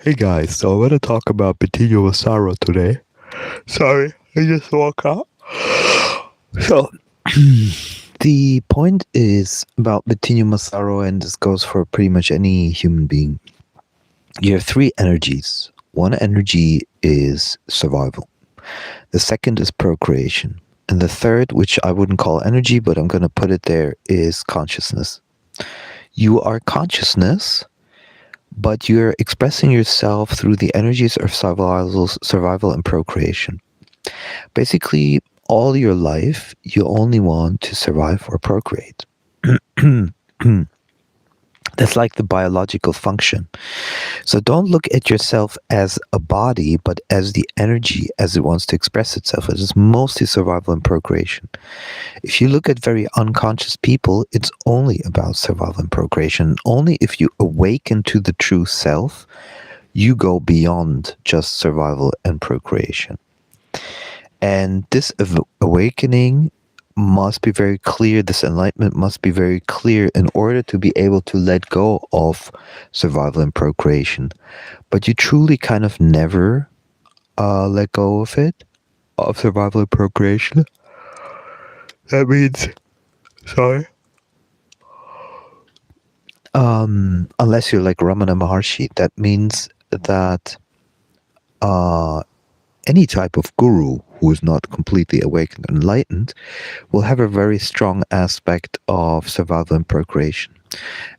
Hey guys, so I want to talk about Betinho Massaro today. Sorry, I just woke up. So, the point is about Betinho Massaro, and this goes for pretty much any human being. You have three energies. One energy is survival, the second is procreation, and the third, which I wouldn't call energy, but I'm going to put it there, is consciousness. You are consciousness, but you're expressing yourself through the energies of survival and procreation. Basically, all your life, you only want to survive or procreate. That's like the biological function. So don't look at yourself as a body, but as the energy as it wants to express itself. It is mostly survival and procreation. If you look at very unconscious people, it's only about survival and procreation. Only if you awaken to the true self, you go beyond just survival and procreation. And this awakening must be very clear, this enlightenment must be very clear in order to be able to let go of survival and procreation. But you truly kind of never let go of it, of survival and procreation. That means, sorry, unless you're like Ramana Maharshi, that means that any type of guru who is not completely awakened and enlightened will have a very strong aspect of survival and procreation.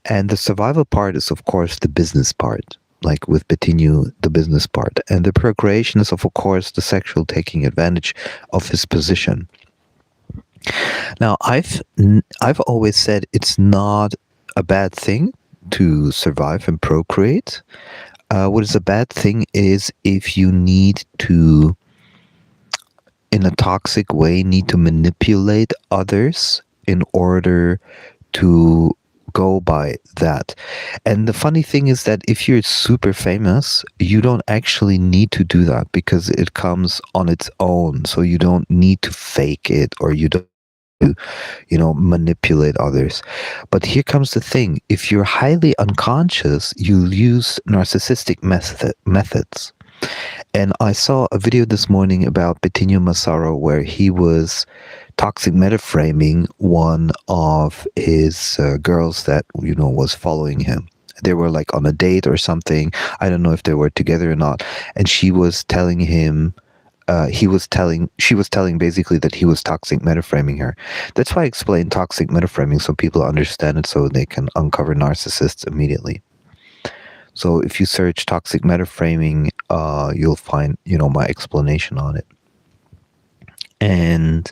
And the survival part is, of course, the business part, like with Betinho, the business part. And the procreation is, of course, the sexual taking advantage of his position. Now, I've always said it's not a bad thing to survive and procreate. What is a bad thing is if you need to, in a toxic way, need to manipulate others in order to go by that. And the funny thing is that if you're super famous, you don't actually need to do that because it comes on its own. So you don't need to fake it, or you don't to, manipulate others. But here comes the thing. If you're highly unconscious, you'll use narcissistic methods. And I saw a video this morning about Betinho Massaro where he was toxic metaframing one of his girls that, was following him. They were like on a date or something. I don't know if they were together or not. And she was telling him, she was telling basically that he was toxic metaframing her. That's why I explained toxic metaframing so people understand it, so they can uncover narcissists immediately. So if you search toxic metaframing, you'll find, my explanation on it. And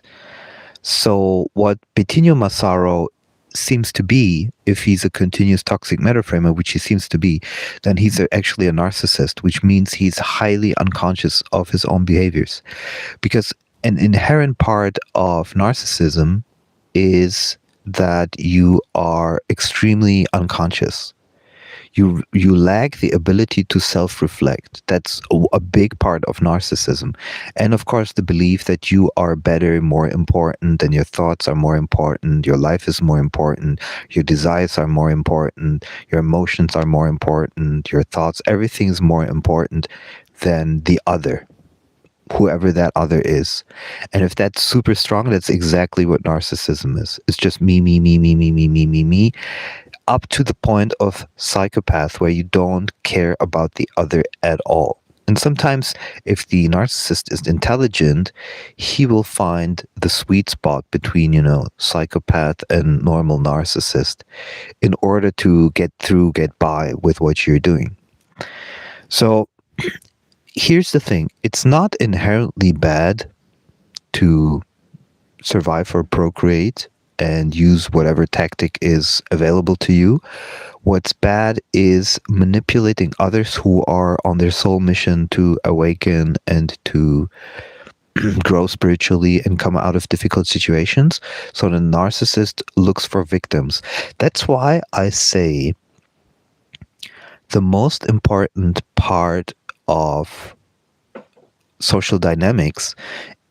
so what Betinho Massaro seems to be, if he's a continuous toxic metaframer, which he seems to be, then he's actually a narcissist, which means he's highly unconscious of his own behaviors. Because an inherent part of narcissism is that you are extremely unconscious. You lack the ability to self-reflect. That's a big part of narcissism. And of course, the belief that you are better, more important, and your thoughts are more important, your life is more important, your desires are more important, your emotions are more important, your thoughts, everything is more important than the other, whoever that other is. And if that's super strong, that's exactly what narcissism is. It's just me, me, me, me, me, me, me, me, me, up to the point of psychopath where you don't care about the other at all. And sometimes if the narcissist is intelligent, he will find the sweet spot between, psychopath and normal narcissist in order to get by with what you're doing. So here's the thing. It's not inherently bad to survive or procreate and use whatever tactic is available to you. What's bad is manipulating others who are on their soul mission to awaken and to grow spiritually and come out of difficult situations. So the narcissist looks for victims. That's why I say the most important part of social dynamics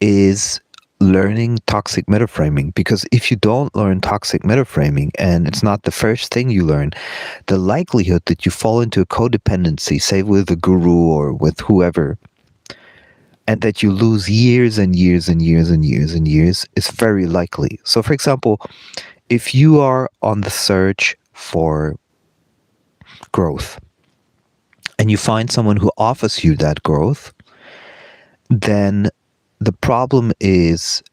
is learning toxic metaframing, because if you don't learn toxic metaframing and it's not the first thing you learn, the likelihood that you fall into a codependency, say with a guru or with whoever, and that you lose years and years and years and years and years is very likely. So, for example, if you are on the search for growth and you find someone who offers you that growth, then the problem is,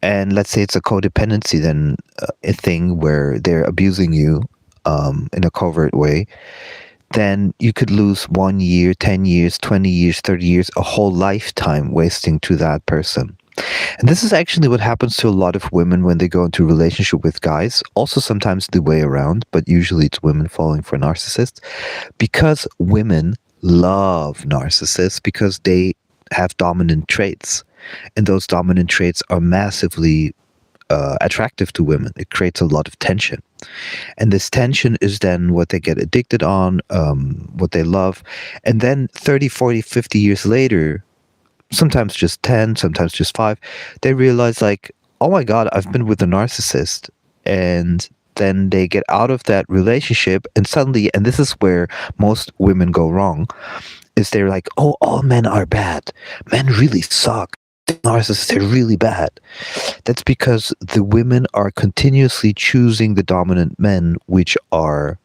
and let's say it's a codependency, then a thing where they're abusing you in a covert way, then you could lose 1 year, 10 years, 20 years, 30 years, a whole lifetime wasting to that person. And this is actually what happens to a lot of women when they go into a relationship with guys. Also sometimes the way around, but usually it's women falling for narcissists, because women love narcissists because they have dominant traits. And those dominant traits are massively attractive to women. It creates a lot of tension. And this tension is then what they get addicted on, what they love. And then 30, 40, 50 years later, sometimes just 10, sometimes just 5, they realize like, oh my God, I've been with a narcissist. And then they get out of that relationship and suddenly, and this is where most women go wrong, is they're like, oh, all men are bad. Men really suck. Narcissists, they're really bad. That's because the women are continuously choosing the dominant men, which are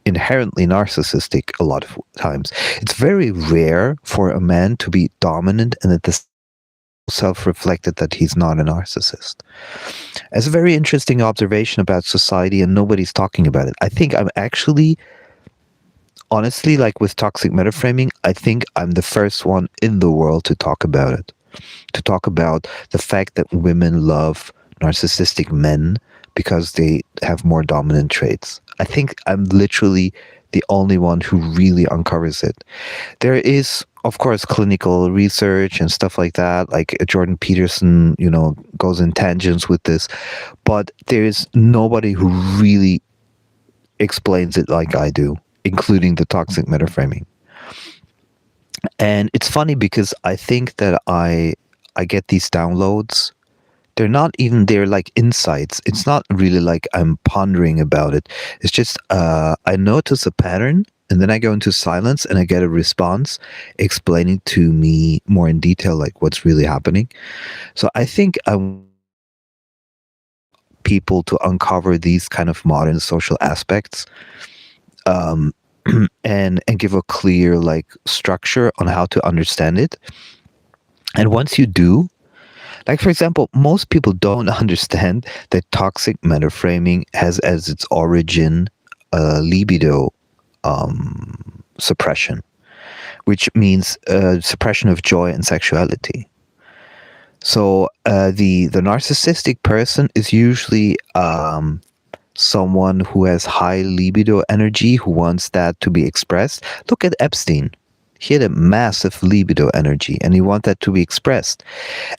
inherently narcissistic a lot of times. It's very rare for a man to be dominant and at the self-reflected that he's not a narcissist. It's a very interesting observation about society, and nobody's talking about it. I think I'm actually, honestly, like with toxic metaframing, I think I'm the first one in the world to talk about it. To talk about the fact that women love narcissistic men because they have more dominant traits. I think I'm literally the only one who really uncovers it. There is, of course, clinical research and stuff like that, like Jordan Peterson, goes in tangents with this, but there's nobody who really explains it like I do, including the toxic metaframing. And it's funny because I think that I get these downloads. They're like insights. It's not really like I'm pondering about it. It's just I notice a pattern and then I go into silence and I get a response explaining to me more in detail like what's really happening. So I think I want people to uncover these kind of modern social aspects. And give a clear like structure on how to understand it. And once you do, like for example, most people don't understand that toxic metaframing has as its origin libido suppression, which means suppression of joy and sexuality. So the narcissistic person is usually someone who has high libido energy, who wants that to be expressed. Look at Epstein. He had a massive libido energy and he wanted that to be expressed.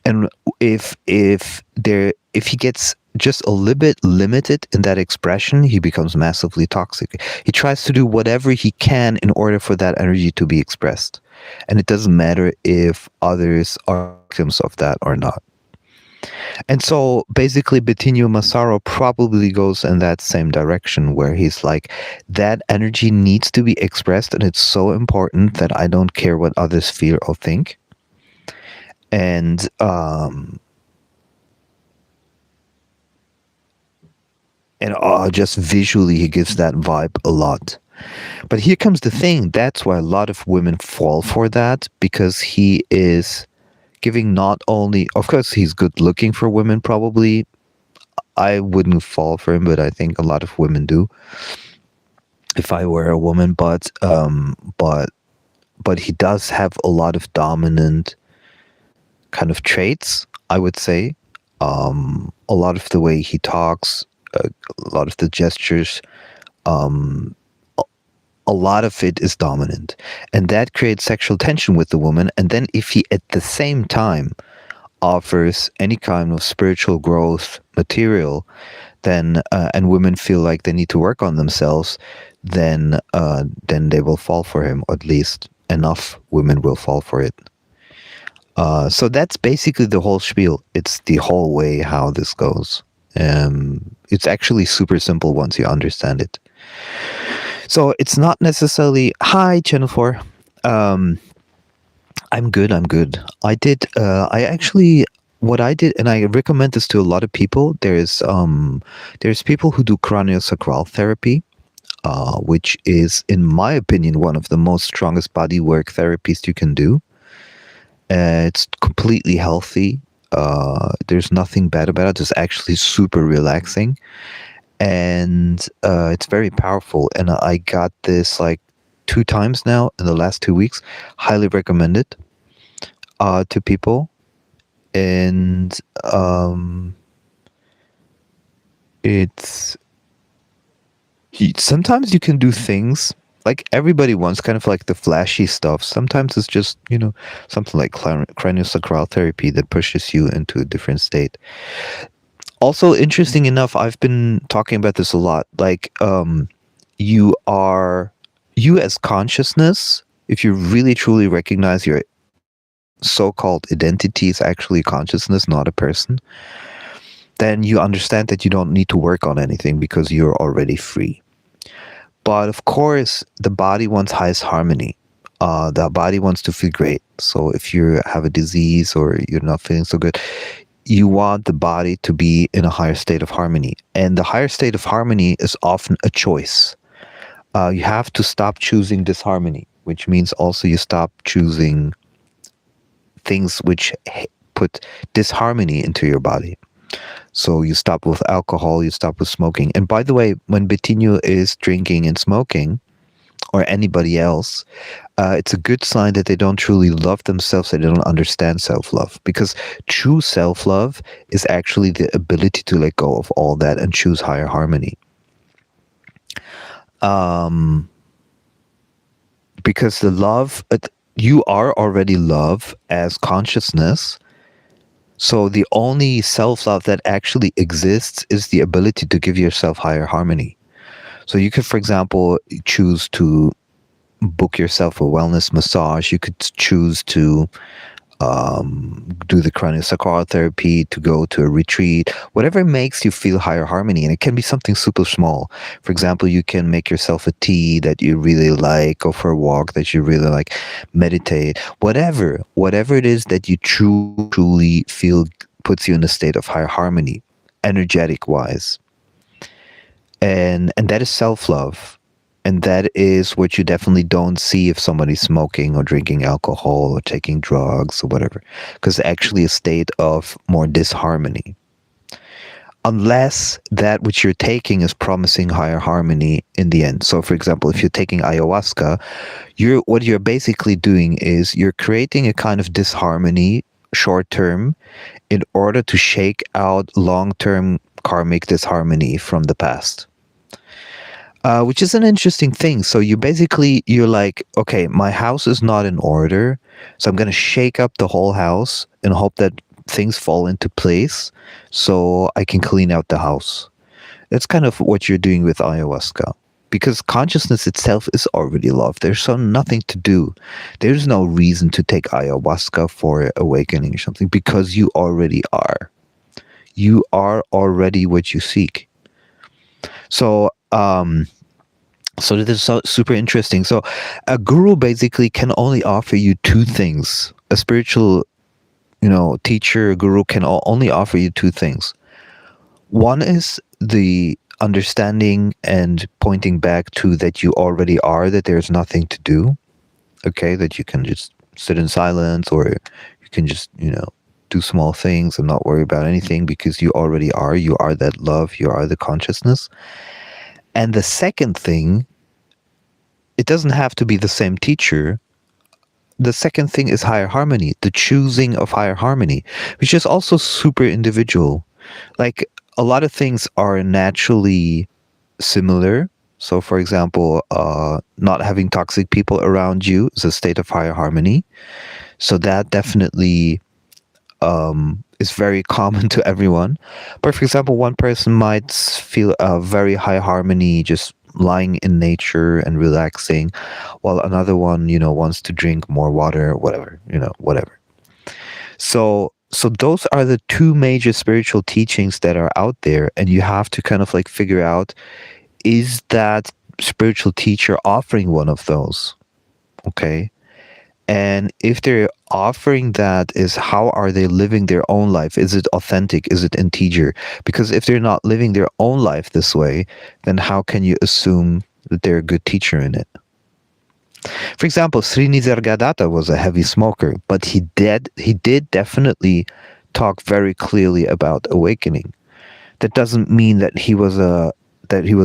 And if he gets just a little bit limited in that expression, he becomes massively toxic. He tries to do whatever he can in order for that energy to be expressed. And it doesn't matter if others are victims of that or not. And so basically Betinho Massaro probably goes in that same direction where he's like, that energy needs to be expressed and it's so important that I don't care what others feel or think. And just visually he gives that vibe a lot. But here comes the thing, that's why a lot of women fall for that, because he is giving not only, of course, he's good looking for women, probably. I wouldn't fall for him, but I think a lot of women do. If I were a woman, but he does have a lot of dominant kind of traits, I would say. A lot of the way he talks, a lot of the gestures, a lot of it is dominant, and that creates sexual tension with the woman. And then if he at the same time offers any kind of spiritual growth material, then and women feel like they need to work on themselves, then they will fall for him, or at least enough women will fall for it. So that's basically the whole spiel. It's the whole way how this goes. It's actually super simple once you understand it. So it's not necessarily, hi, Channel 4. Um, I'm good. I'm good. I actually, what I did, and I recommend this to a lot of people. There's people who do craniosacral therapy, which is, in my opinion, one of the most strongest body work therapies you can do. It's completely healthy. There's nothing bad about it. It's actually super relaxing, and it's very powerful. And I got this like 2 times now in the last 2 weeks. Highly recommend it to people. And it's sometimes you can do things like everybody wants, kind of like the flashy stuff. Sometimes it's just, something like craniosacral therapy that pushes you into a different state. Also, interesting enough, I've been talking about this a lot. Like, you as consciousness, if you really truly recognize your so-called identity is actually consciousness, not a person, then you understand that you don't need to work on anything because you're already free. But of course, the body wants highest harmony. The body wants to feel great. So if you have a disease or you're not feeling so good, you want the body to be in a higher state of harmony. And the higher state of harmony is often a choice. You have to stop choosing disharmony, which means also you stop choosing things which put disharmony into your body. So you stop with alcohol, you stop with smoking. And by the way, when Betinho is drinking and smoking, or anybody else, it's a good sign that they don't truly love themselves, they don't understand self-love. Because true self-love is actually the ability to let go of all that and choose higher harmony. Because the love, you are already love as consciousness. So the only self-love that actually exists is the ability to give yourself higher harmony. So you could, for example, choose to book yourself a wellness massage. You could choose to do the craniosacral therapy, to go to a retreat, whatever makes you feel higher harmony. And it can be something super small. For example, you can make yourself a tea that you really like, go for a walk that you really like, meditate, whatever it is that you truly feel puts you in a state of higher harmony, energetic wise. And that is self-love. And that is what you definitely don't see if somebody's smoking or drinking alcohol or taking drugs or whatever, because it's actually a state of more disharmony. Unless that which you're taking is promising higher harmony in the end. So, for example, if you're taking ayahuasca, what you're basically doing is you're creating a kind of disharmony short term in order to shake out long-term karmic disharmony from the past. Which is an interesting thing. So you're like, okay, my house is not in order, so I'm going to shake up the whole house and hope that things fall into place so I can clean out the house. That's kind of what you're doing with ayahuasca. Because consciousness itself is already love. There's so nothing to do. There's no reason to take ayahuasca for awakening or something, because you already are. You are already what you seek. So this is super interesting. So a guru basically can only offer you two things. A spiritual, teacher, guru can only offer you two things. One is the understanding and pointing back to that you already are, that there's nothing to do. Okay, that you can just sit in silence, or you can just, do small things and not worry about anything, because you already are. You are that love. You are the consciousness. And the second thing, it doesn't have to be the same teacher. The second thing is higher harmony, the choosing of higher harmony, which is also super individual. Like, a lot of things are naturally similar. So, for example, not having toxic people around you is a state of higher harmony. So that definitely is very common to everyone. But for example, one person might feel a very high harmony just lying in nature and relaxing, while another one, wants to drink more water, whatever. So those are the two major spiritual teachings that are out there, and you have to kind of like figure out, is that spiritual teacher offering one of those? Okay. And if they're offering that, is how are they living their own life? Is it authentic? Is it integer? Because if they're not living their own life this way, then how can you assume that they're a good teacher in it? For example, Sri Nisargadatta was a heavy smoker, but he did definitely talk very clearly about awakening. That doesn't mean that he was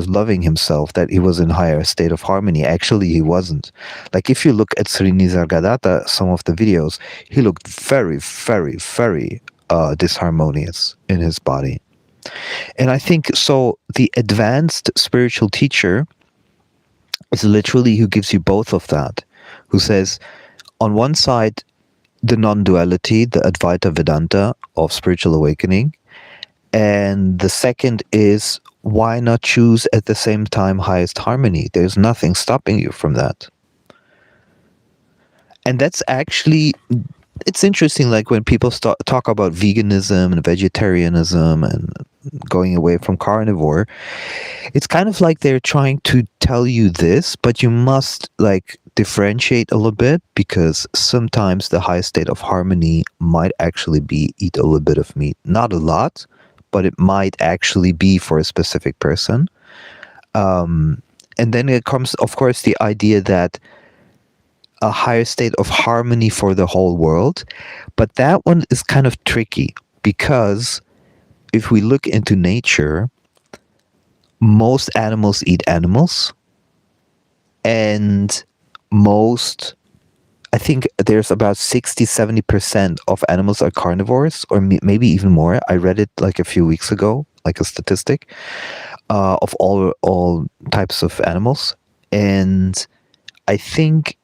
loving himself, that he was in higher state of harmony. Actually, he wasn't. Like, if you look at Sri Nisargadatta, some of the videos, he looked very, very, very disharmonious in his body. And I think so. The advanced spiritual teacher is literally who gives you both of that, who says, on one side, the non-duality, the Advaita Vedanta of spiritual awakening, and the second is, why not choose at the same time highest harmony? There's nothing stopping you from that. And that's actually, it's interesting, like when people talk about veganism and vegetarianism and going away from carnivore, it's kind of like they're trying to tell you this, but you must like differentiate a little bit, because sometimes the highest state of harmony might actually be eat a little bit of meat. Not a lot, but it might actually be for a specific person. And then it comes, of course, the idea that a higher state of harmony for the whole world. But that one is kind of tricky, because if we look into nature, most animals eat animals, and I think there's about 60-70% of animals are carnivores, or maybe even more. I read it like a few weeks ago, like a statistic of all types of animals. And I think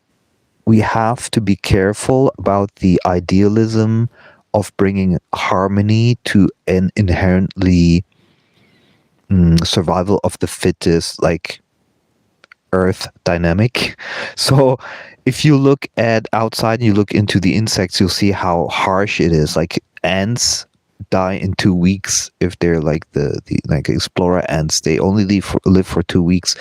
we have to be careful about the idealism of bringing harmony to an inherently survival of the fittest, like earth dynamic. So if you look at outside and you look into the insects, you'll see how harsh it is. Like ants die in 2 weeks if they're like the like explorer ants. They only live for 2 weeks.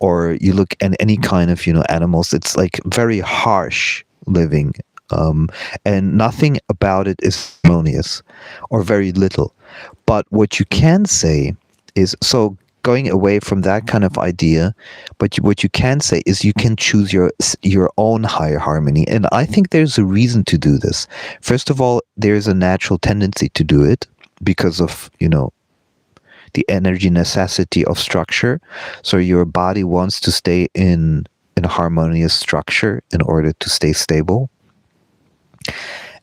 Or you look at any kind of animals, it's like very harsh living, and nothing about it is harmonious, or very little. But what you can say is, so going away from that kind of idea, but what you can say is you can choose your own higher harmony. And I think there's a reason to do this. First of all, there's a natural tendency to do it because of the energy necessity of structure. So your body wants to stay in a harmonious structure in order to stay stable.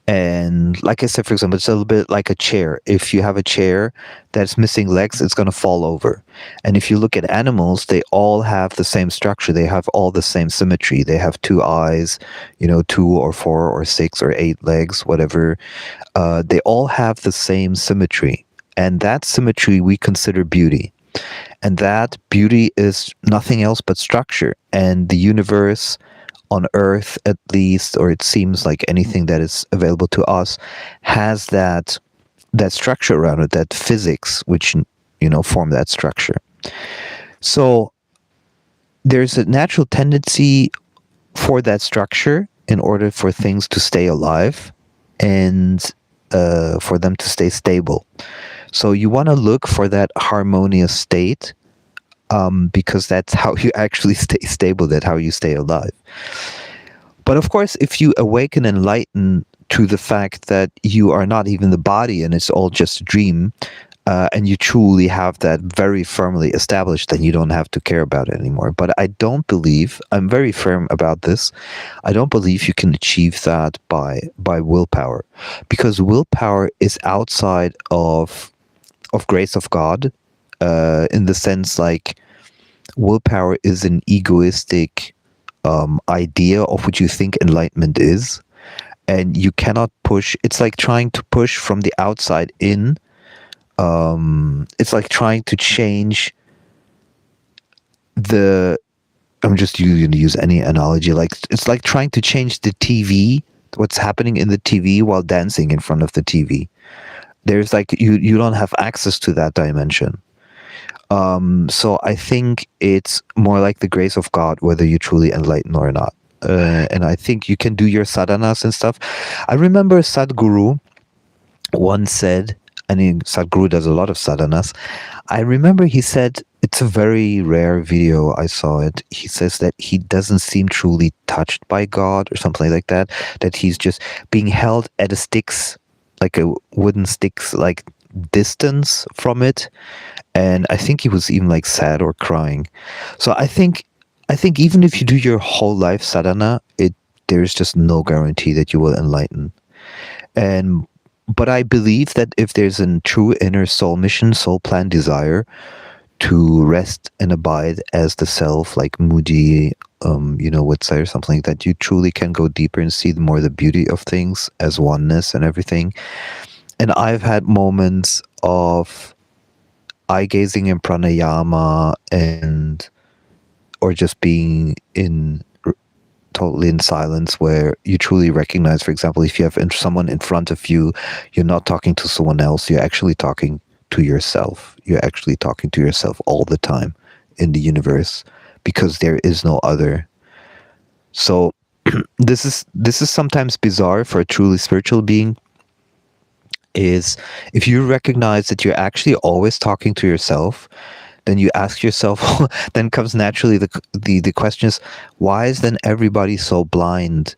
And like I said, for example, it's a little bit like a chair. If you have a chair that's missing legs, it's going to fall over. And if you look at animals, they all have the same structure. They have all the same symmetry. They have 2 eyes, 2 or 4 or 6 or 8 legs, whatever. They all have the same symmetry. And that symmetry we consider beauty. And that beauty is nothing else but structure. And the universe, on Earth at least, or it seems like anything that is available to us, has that structure around it, that physics which form that structure. So there's a natural tendency for that structure in order for things to stay alive and for them to stay stable. So you want to look for that harmonious state, because that's how you actually stay stable, that's how you stay alive. But of course, if you awaken and enlighten to the fact that you are not even the body and it's all just a dream, and you truly have that very firmly established, then you don't have to care about it anymore. But I don't believe, I'm very firm about this, I don't believe you can achieve that by willpower, because willpower is outside of grace of God, in the sense like willpower is an egoistic idea of what you think enlightenment is, and you cannot push. It's like trying to push from the outside in. It's like trying to change I'm just going to use any analogy. Like it's like trying to change the TV what's happening in the TV while dancing in front of the TV. There's like you don't have access to that dimension. So I think it's more like the grace of God, whether you truly enlighten or not. And I think you can do your sadhanas and stuff. I remember Sadhguru once said, I mean, Sadhguru does a lot of sadhanas. I remember he said, it's a very rare video, I saw it. He says that he doesn't seem truly touched by God or something like that he's just being held at a sticks, like a wooden sticks, like distance from it. And I think he was even like sad or crying. So I think even if you do your whole life sadhana, there's just no guarantee that you will enlighten. But I believe that if there's a true inner soul mission, soul plan, desire to rest and abide as the self, like Mooji, would say, or something like that, you truly can go deeper and see more the beauty of things as oneness and everything. And I've had moments of eye gazing in pranayama or just being totally in silence, where you truly recognize, for example, if you have someone in front of you, you're not talking to someone else, you're actually talking to yourself. You're actually talking to yourself all the time in the universe, because there is no other. So this is sometimes bizarre for a truly spiritual being, is if you recognize that you're actually always talking to yourself, then you ask yourself, then comes naturally the question is, why is then everybody so blind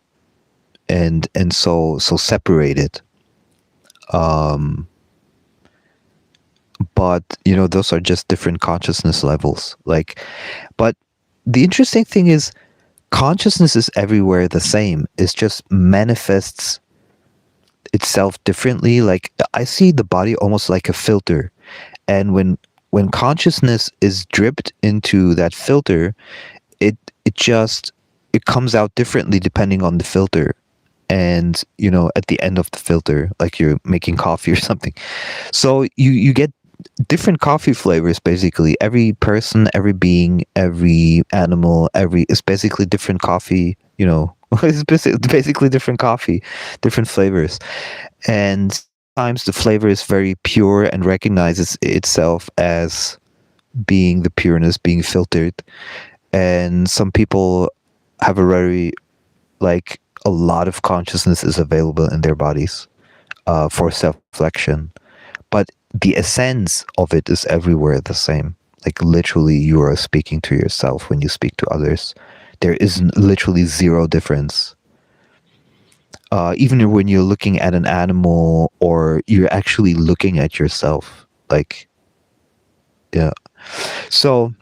and so separated? But those are just different consciousness levels. But the interesting thing is, consciousness is everywhere the same. It just manifests itself differently. Like, I see the body almost like a filter, and when consciousness is dripped into that filter, it comes out differently depending on the filter. And at the end of the filter, like you're making coffee or something, so you get different coffee flavors. Basically, every person, every being, every animal, it's basically different coffee. It's basically different coffee, different flavors. And sometimes the flavor is very pure and recognizes itself as being the pureness, being filtered. And some people have a lot of consciousness is available in their bodies for self-reflection. But the essence of it is everywhere the same. Like, literally, you are speaking to yourself when you speak to others. There is literally zero difference. Even when you're looking at an animal, or you're actually looking at yourself. Like, yeah. So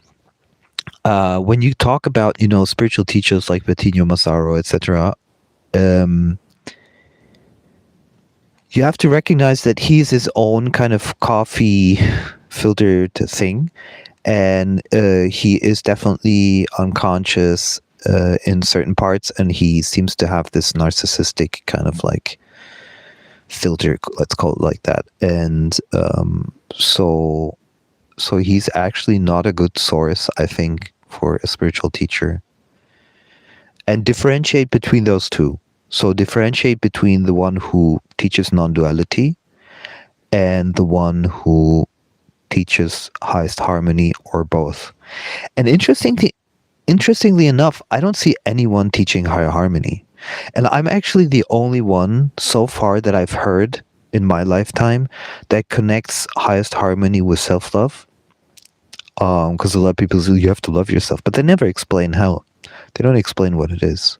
when you talk about, spiritual teachers like Betinho Massaro, etc., you have to recognize that he's his own kind of coffee filtered thing, and he is definitely unconscious in certain parts, and he seems to have this narcissistic kind of like filter, let's call it like that. And so he's actually not a good source, I think, for a spiritual teacher. And differentiate between those two. So differentiate between the one who teaches non-duality and the one who teaches highest harmony, or both. And interestingly enough, I don't see anyone teaching higher harmony. And I'm actually the only one so far that I've heard in my lifetime that connects highest harmony with self-love. Because a lot of people say you have to love yourself, but they never explain how. They don't explain what it is.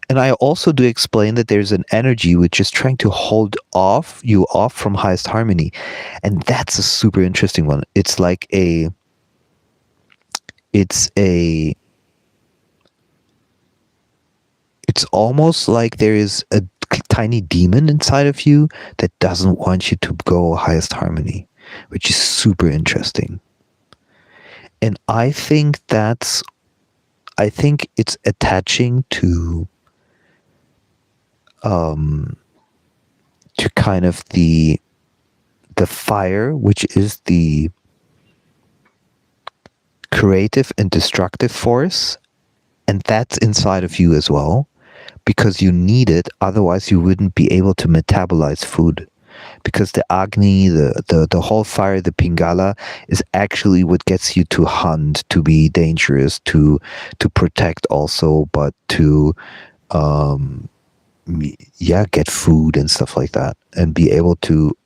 And I also do explain that there's an energy which is trying to hold you off from highest harmony. And that's a super interesting one. It's almost like there is a tiny demon inside of you that doesn't want you to go highest harmony, which is super interesting. And I think it's attaching to kind of the fire, which is the creative and destructive force, and that's inside of you as well, because you need it. Otherwise, you wouldn't be able to metabolize food. Because the Agni, the whole fire, the Pingala, is actually what gets you to hunt, to be dangerous, to protect also, but to get food and stuff like that, and be able to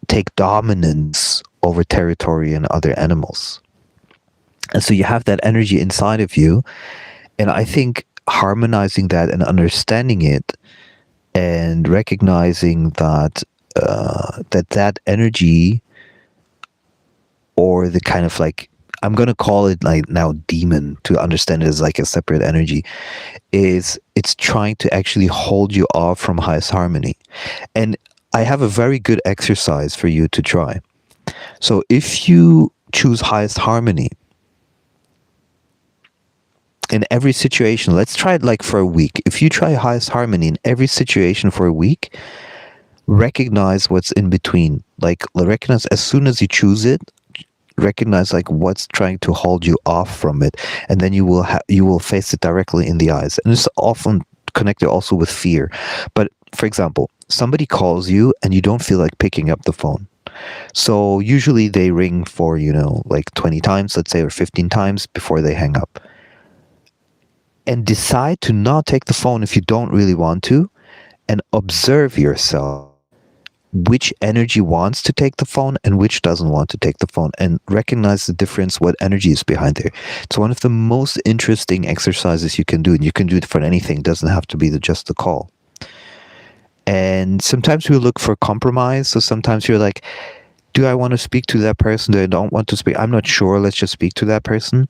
take dominance over territory and other animals. And so you have that energy inside of you, and I think harmonizing that and understanding it and recognizing that that energy, or the kind of like, I'm going to call it like now demon, to understand it as like a separate energy, is it's trying to actually hold you off from highest harmony. And I have a very good exercise for you to try. So if you choose highest harmony in every situation, let's try it like for a week. If you try highest harmony in every situation for a week, recognize what's in between. Like, recognize as soon as you choose it, recognize like what's trying to hold you off from it, and then you will face it directly in the eyes. And it's often connected also with fear. But for example, somebody calls you and you don't feel like picking up the phone. So usually they ring for, like 20 times, let's say, or 15 times before they hang up. And decide to not take the phone if you don't really want to, and observe yourself. Which energy wants to take the phone and which doesn't want to take the phone, and recognize the difference, what energy is behind there. It's one of the most interesting exercises you can do, and you can do it for anything. It doesn't have to be just the call. And sometimes we look for compromise. So sometimes you're like, do I want to speak to that person? Do I don't want to speak? I'm not sure. Let's just speak to that person.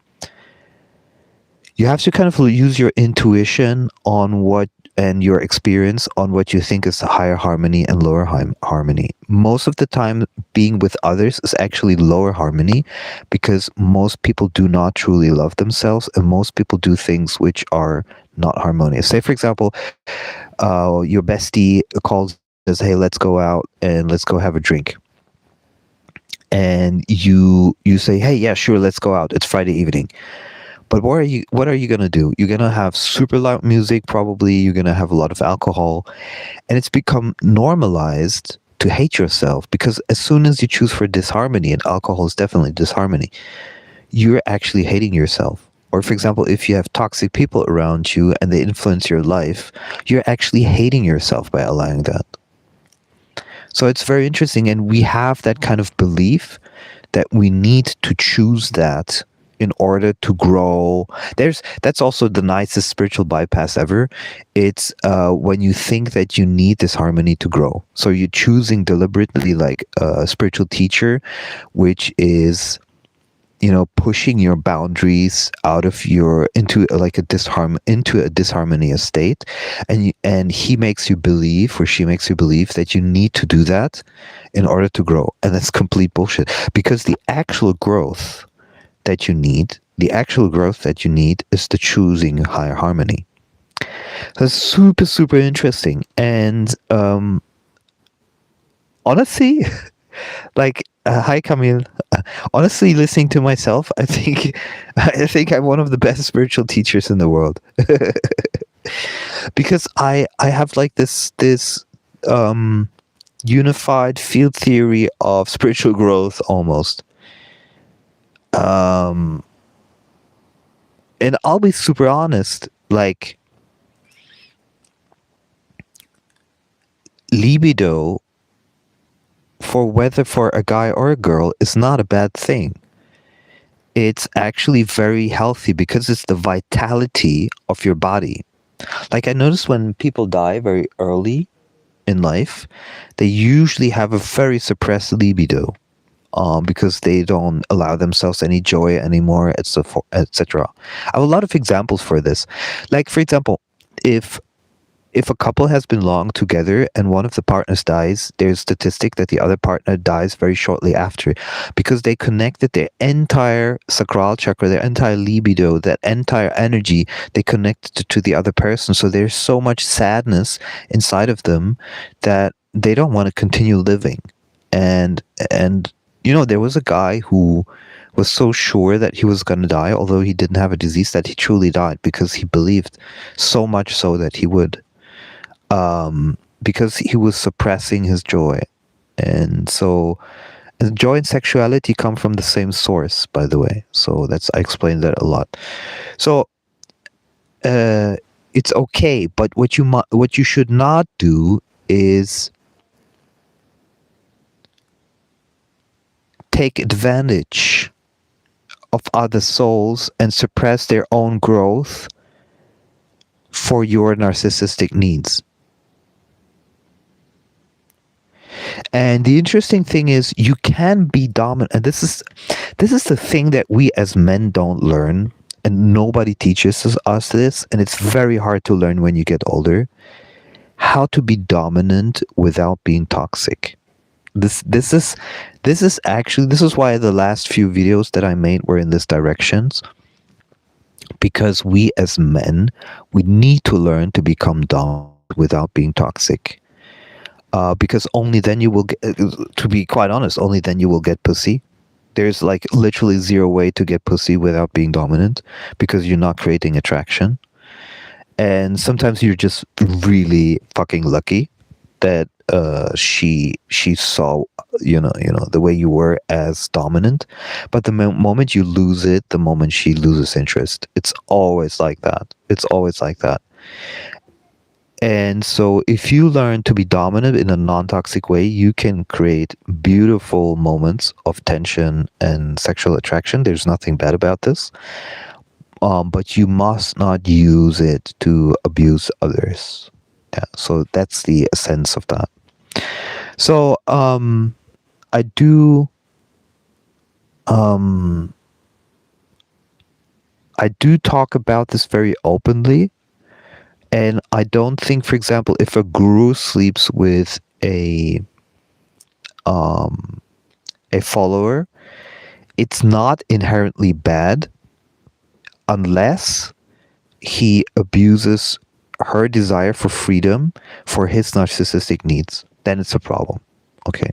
You have to kind of use your intuition on what, and your experience on what you think is higher harmony and lower harmony. Most of the time, being with others is actually lower harmony, because most people do not truly love themselves, and most people do things which are not harmonious. Say, for example, your bestie calls, says, hey, let's go out and let's go have a drink. And you say, hey, yeah, sure, let's go out. It's Friday evening. But what are you going to do? You're going to have super loud music, probably. You're going to have a lot of alcohol. And it's become normalized to hate yourself, because as soon as you choose for disharmony, and alcohol is definitely disharmony, you're actually hating yourself. Or for example, if you have toxic people around you and they influence your life, you're actually hating yourself by allowing that. So it's very interesting. And we have that kind of belief that we need to choose that in order to grow. That's also the nicest spiritual bypass ever. It's when you think that you need this harmony to grow. So you're choosing deliberately like a spiritual teacher, which is, pushing your boundaries out of into a disharmonious state, and he makes you believe, or she makes you believe, that you need to do that in order to grow. And that's complete bullshit, because the actual growth that you need is the choosing higher harmony. That's super, super interesting. And honestly, like, hi Camille. Honestly, listening to myself, I think I'm one of the best spiritual teachers in the world. Because I have like this unified field theory of spiritual growth almost. And I'll be super honest, like, libido, whether for a guy or a girl, is not a bad thing. It's actually very healthy, because it's the vitality of your body. Like, I noticed when people die very early in life, they usually have a very suppressed libido. Because they don't allow themselves any joy anymore, etc. I have a lot of examples for this. Like, for example, if a couple has been long together and one of the partners dies, there's a statistic that the other partner dies very shortly after, because they connected their entire sacral chakra, their entire libido, that entire energy, they connected to the other person. So there's so much sadness inside of them that they don't want to continue living. And there was a guy who was so sure that he was going to die, although he didn't have a disease, that he truly died because he believed so much so that he would, because he was suppressing his joy. And so joy and sexuality come from the same source, by the way. So I explained that a lot. So it's okay, but what you should not do is take advantage of other souls and suppress their own growth for your narcissistic needs. And the interesting thing is, you can be dominant, and this is the thing that we as men don't learn, and nobody teaches us this, and it's very hard to learn when you get older, how to be dominant without being toxic. This is why the last few videos that I made were in this directions, because we as men, we need to learn to become dominant without being toxic. Because only then you will get, to be quite honest, only then you will get pussy. There's like literally zero way to get pussy without being dominant, because you're not creating attraction. And sometimes you're just really fucking lucky that she saw the way you were as dominant. But the moment you lose it, the moment she loses interest, it's always like that. And so if you learn to be dominant in a non-toxic way, you can create beautiful moments of tension and sexual attraction. There's nothing bad about this. But you must not use it to abuse others. Yeah, so that's the essence of that. So I do talk about this very openly. And I don't think, for example, if a guru sleeps with a follower, it's not inherently bad unless he abuses her desire for freedom for his narcissistic needs. Then it's a problem. Okay.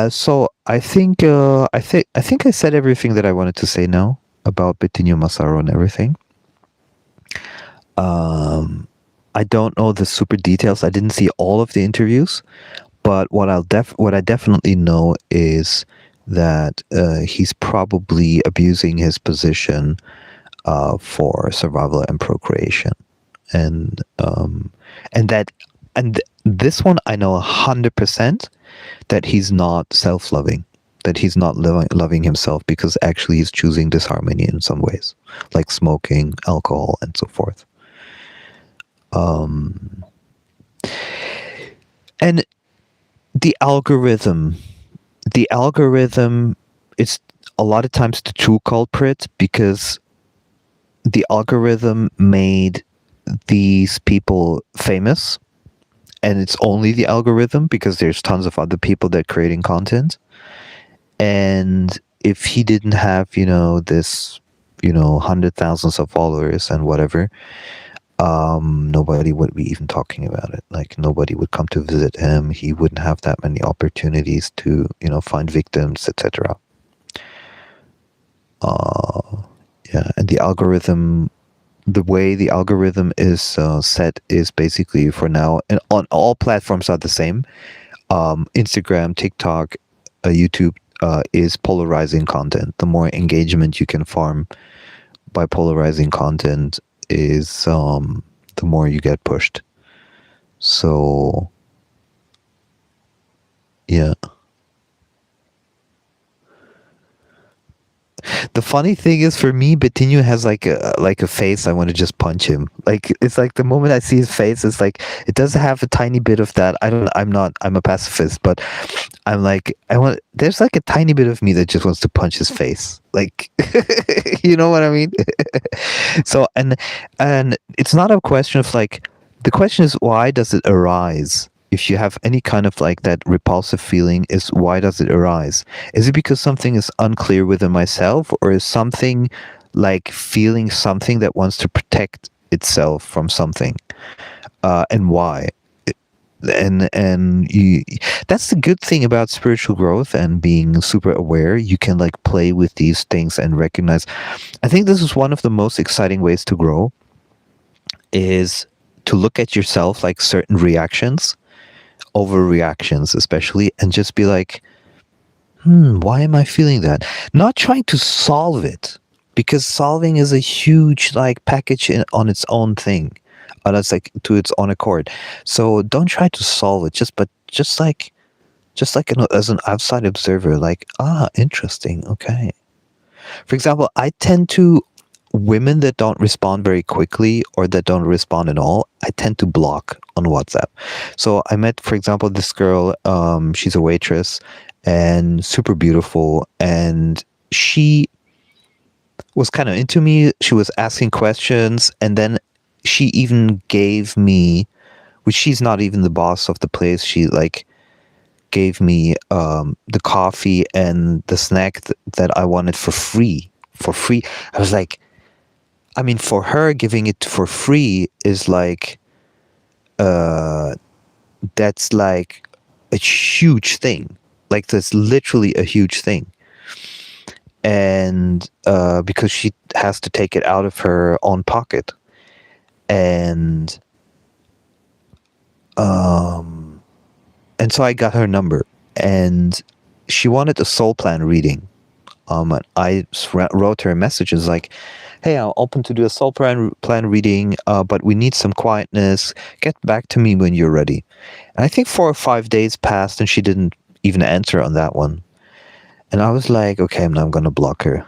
So I think I said everything that I wanted to say now about Betinho Massaro and everything. I don't know the super details. I didn't see all of the interviews, but what I definitely know is that he's probably abusing his position for survival and procreation, and this one I know 100% that he's not self-loving, that he's not loving himself, because actually he's choosing disharmony in some ways, like smoking, alcohol, and so forth. And the algorithm is a lot of times the true culprit, because the algorithm made these people famous, and it's only the algorithm, because there's tons of other people that are creating content. And if he didn't have, this, 100,000s of followers and whatever, nobody would be even talking about it. Like, nobody would come to visit him. He wouldn't have that many opportunities to, find victims, etc. Yeah, and the algorithm, the way the algorithm is set is basically, for now, and on all platforms are the same. Instagram, TikTok, YouTube is polarizing content. The more engagement you can farm by polarizing content is the more you get pushed. So yeah. The funny thing is, for me, Betinho has like a face I want to just punch him. Like, it's like the moment I see his face, it's like it does have a tiny bit of that. I'm a pacifist, but I'm like, there's like a tiny bit of me that just wants to punch his face. Like, you know what I mean? So, and it's not a question of like, the question is, why does it arise? If you have any kind of like that repulsive feeling, is why does it arise? Is it because something is unclear within myself, or is something like feeling something that wants to protect itself from something? And why? and you, that's the good thing about spiritual growth and being super aware. You can like play with these things and recognize. I think this is one of the most exciting ways to grow, is to look at yourself, like certain reactions, overreactions especially, and just be like, why am I feeling that? Not trying to solve it, because solving is a huge like package on its own thing. That's like to its own accord. So don't try to solve it. Just like as an outside observer, like, interesting. Okay. For example, I tend to, women that don't respond very quickly or that don't respond at all, I tend to block on WhatsApp. So I met, for example, this girl. She's a waitress and super beautiful, and she was kind of into me. She was asking questions, and then she even gave me, which she's not even the boss of the place. She like gave me the coffee and the snack that I wanted for free. For free. I was like, I mean, for her, giving it for free is like, that's like a huge thing. Like, that's literally a huge thing. And because she has to take it out of her own pocket. And so I got her number, and she wanted a soul plan reading. And I wrote her a message. It's like, hey, I'm open to do a soul plan reading, but we need some quietness. Get back to me when you're ready. And I think 4 or 5 days passed, and she didn't even answer on that one. And I was like, okay, I'm going to block her,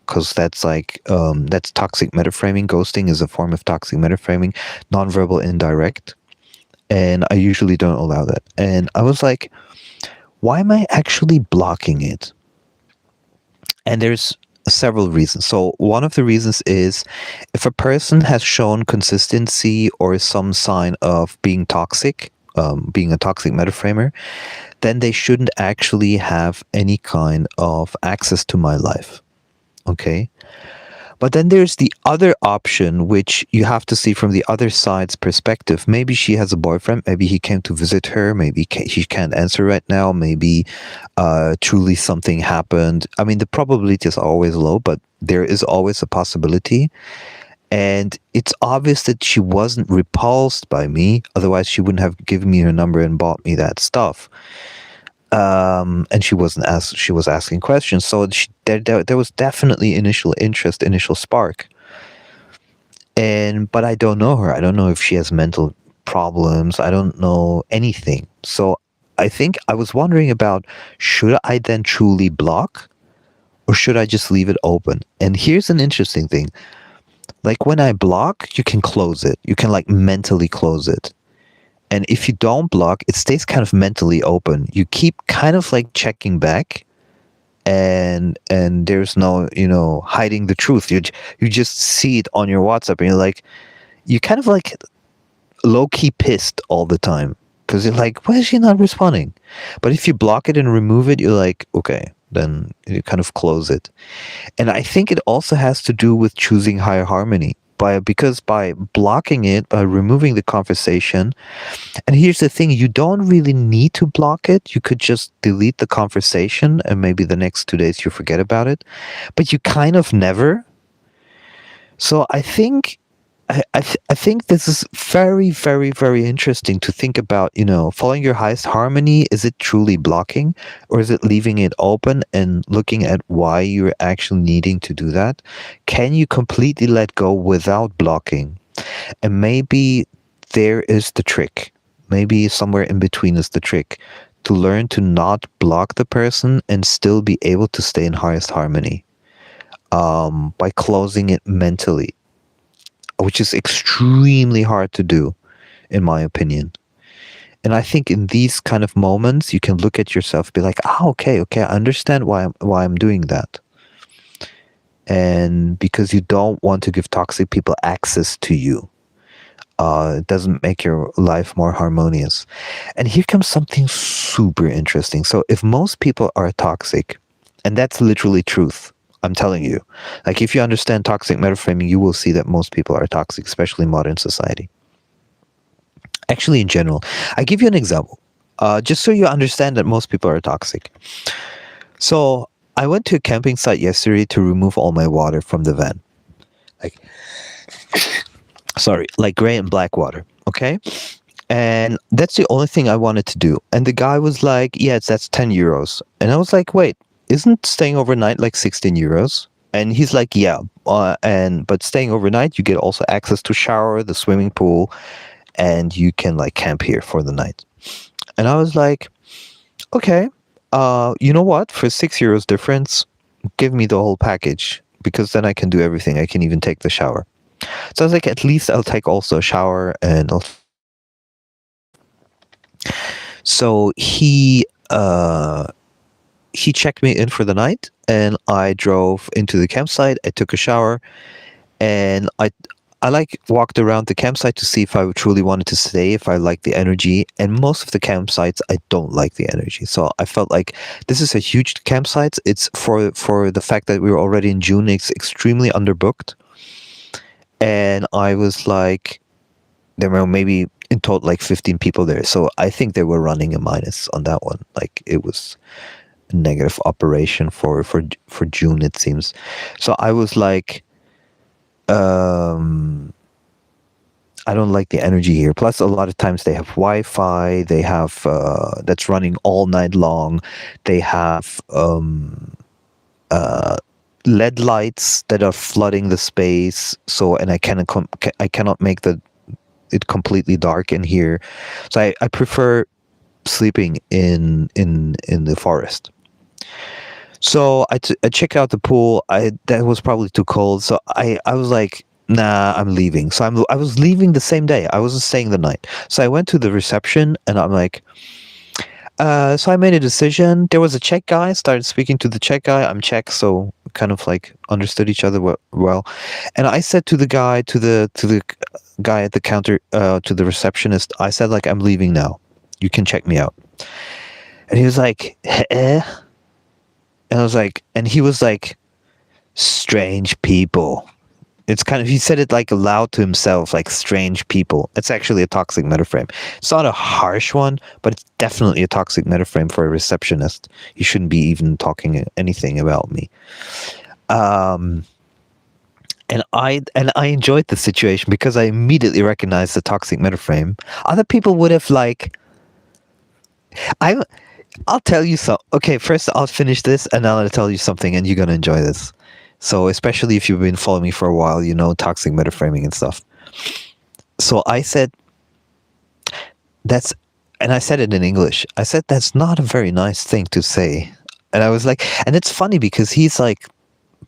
because that's like, that's toxic metaframing. Ghosting is a form of toxic metaframing, nonverbal indirect. And I usually don't allow that. And I was like, why am I actually blocking it? And there's several reasons. So one of the reasons is, if a person has shown consistency or some sign of being toxic, being a toxic metaframer, then they shouldn't actually have any kind of access to my life. Okay? But then there's the other option, which you have to see from the other side's perspective. Maybe she has a boyfriend. Maybe he came to visit her. Maybe she can't answer right now. Maybe truly something happened. I mean, the probability is always low, but there is always a possibility. And it's obvious that she wasn't repulsed by me. Otherwise, she wouldn't have given me her number and bought me that stuff. And she wasn't she was asking questions. So there was definitely initial interest, initial spark. But I don't know her. I don't know if she has mental problems. I don't know anything. So I think I was wondering about, should I then truly block, or should I just leave it open? And here's an interesting thing. Like, when I block, you can close it. You can like mentally close it. And if you don't block, it stays kind of mentally open. You keep kind of like checking back, and there's no, hiding the truth. You just see it on your WhatsApp, and you kind of like low-key pissed all the time, because you're like, why is she not responding? But if you block it and remove it, you're like, okay, then you kind of close it. And I think it also has to do with choosing higher harmony. Because by blocking it, by removing the conversation, and here's the thing, you don't really need to block it. You could just delete the conversation, and maybe the next 2 days you forget about it, but you kind of never. So I think I think this is very, very, very interesting to think about, following your highest harmony. Is it truly blocking, or is it leaving it open and looking at why you're actually needing to do that? Can you completely let go without blocking? And maybe there is the trick. Maybe somewhere in between is the trick, to learn to not block the person and still be able to stay in highest harmony, by closing it mentally, which is extremely hard to do, in my opinion. And I think in these kind of moments, you can look at yourself, be like, okay, I understand why I'm doing that. And because you don't want to give toxic people access to you, it doesn't make your life more harmonious. And here comes something super interesting. So if most people are toxic, and that's literally truth, I'm telling you, like, if you understand toxic metaframing, you will see that most people are toxic, especially in modern society. Actually, in general, I give you an example, just so you understand that most people are toxic. So I went to a camping site yesterday to remove all my water from the van. Like, sorry, like gray and black water. Okay. And that's the only thing I wanted to do. And the guy was like, yeah, that's 10 euros. And I was like, wait, isn't staying overnight like 16 euros? And he's like, yeah. But staying overnight, you get also access to shower, the swimming pool, and you can like camp here for the night. And I was like, okay, you know what? For 6 euros difference, give me the whole package, because then I can do everything. I can even take the shower. So I was like, at least I'll take also a shower and I'll. So he checked me in for the night, and I drove into the campsite. I took a shower, and I like walked around the campsite to see if I truly wanted to stay, if I like the energy. And most of the campsites, I don't like the energy. So I felt like this is a huge campsite. It's for the fact that we were already in June, it's extremely underbooked. And I was like, there were maybe in total like 15 people there. So I think they were running a minus on that one. Like it was a negative operation for June, it seems. So I was like, I don't like the energy here. Plus, a lot of times they have Wi-Fi. They have that's running all night long. They have LED lights that are flooding the space. So, and I cannot make it completely dark in here. So I prefer sleeping in the forest. So I checked out the pool. That was probably too cold. So I was like, nah, I'm leaving. So I was leaving the same day. I wasn't staying the night. So I went to the reception, and I'm like, so I made a decision. There was a Czech guy. Started speaking to the Czech guy. I'm Czech, so kind of like understood each other well. And I said to the guy, to the guy at the counter, to the receptionist, I said like, I'm leaving now. You can check me out. And he was like, eh? And I was like, and he was like, strange people. It's kind of, he said it like aloud to himself, like strange people. It's actually a toxic metaframe. It's not a harsh one, but it's definitely a toxic metaframe for a receptionist. You shouldn't be even talking anything about me. And I enjoyed the situation because I immediately recognized the toxic metaframe. Other people would have like, I'll tell you so. Okay, first I'll finish this, and then I'll tell you something, and you're gonna enjoy this. So, especially if you've been following me for a while, you know toxic metaframing and stuff. So I said, and I said it in English. I said, that's not a very nice thing to say. And I was like, and it's funny because he's like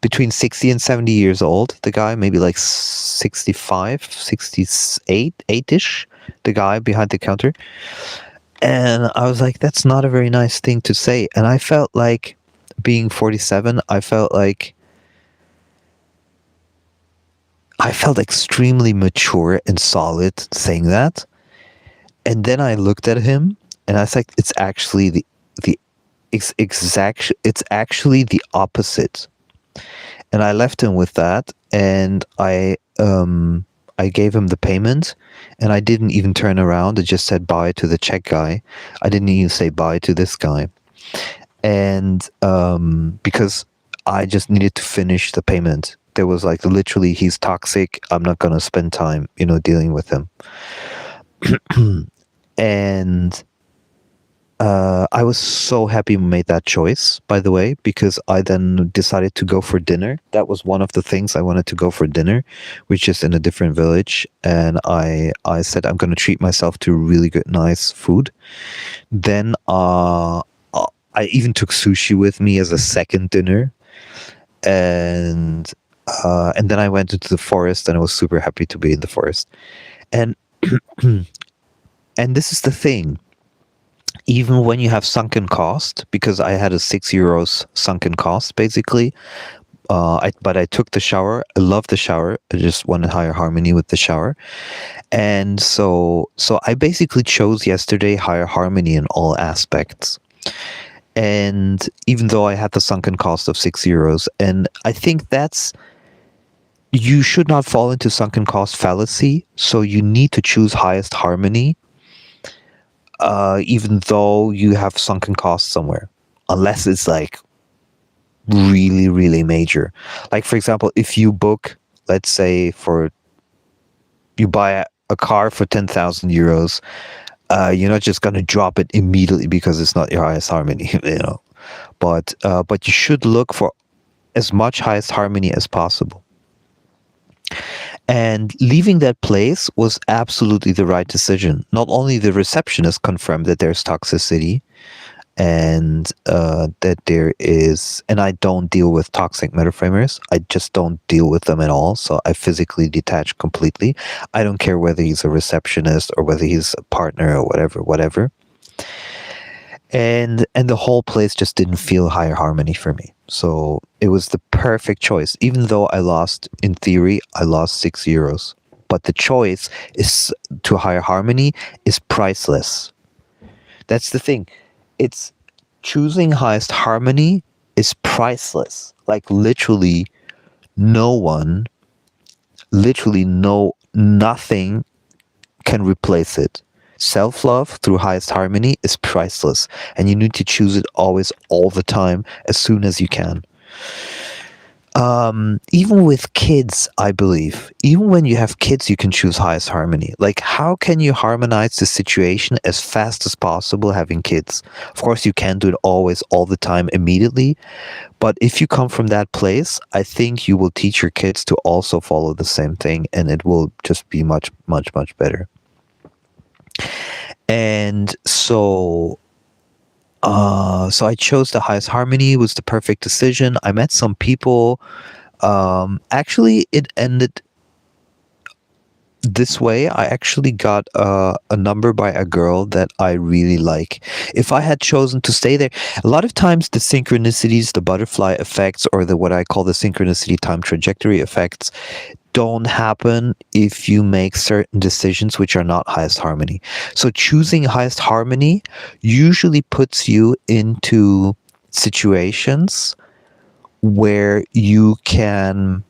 between 60 and 70 years old, the guy, maybe like 65, 68, 8-ish, the guy behind the counter. And I was like, that's not a very nice thing to say. And I felt like, being 47, I felt extremely mature and solid saying that. And then I looked at him, and I was like, it's actually it's actually the opposite. And I left him with that, and I gave him the payment, and I didn't even turn around. I just said bye to the Czech guy. I didn't even say bye to this guy. And because I just needed to finish the payment. There was like, literally, he's toxic. I'm not going to spend time, dealing with him. And I was so happy we made that choice, by the way, because I then decided to go for dinner. That was one of the things I wanted to go for dinner, which is in a different village. And I said, I'm going to treat myself to really good, nice food. Then I even took sushi with me as a second dinner. And then I went into the forest, and I was super happy to be in the forest. And and this is the thing. Even when you have sunken cost, because I had a 6 euros sunken cost, basically, but I took the shower. I love the shower. I just wanted higher harmony with the shower. And so I basically chose yesterday higher harmony in all aspects. And even though I had the sunken cost of 6 euros, and I think you should not fall into sunken cost fallacy. So you need to choose highest harmony even though you have sunken costs somewhere, unless it's like really, really major. Like, for example, if you book, let's say, you buy a car for 10,000 euros, you're not just going to drop it immediately because it's not your highest harmony, you know. But you should look for as much highest harmony as possible. And leaving that place was absolutely the right decision. Not only the receptionist confirmed that there's toxicity, and that there is, and I don't deal with toxic metaframers. I just don't deal with them at all. So I physically detach completely. I don't care whether he's a receptionist or whether he's a partner or whatever. And the whole place just didn't feel higher harmony for me. So it was the perfect choice. Even though I lost, in theory, I lost €6. But the choice is to higher harmony is priceless. That's the thing. It's choosing highest harmony is priceless. Like literally nothing can replace it. Self-love through highest harmony is priceless, and you need to choose it always, all the time, as soon as you can. Even with kids, I believe, even when you have kids, you can choose highest harmony. Like, how can you harmonize the situation as fast as possible having kids? Of course, you can't do it always, all the time, immediately. But if you come from that place, I think you will teach your kids to also follow the same thing, and it will just be much, much, much better. And so I chose the highest harmony. It was the perfect decision. I met some people. Actually, it ended this way. I actually got a number by a girl that I really like. If I had chosen to stay there, a lot of times the synchronicities, the butterfly effects, or the what I call the synchronicity time trajectory effects, don't happen if you make certain decisions which are not highest harmony. So choosing highest harmony usually puts you into situations where you can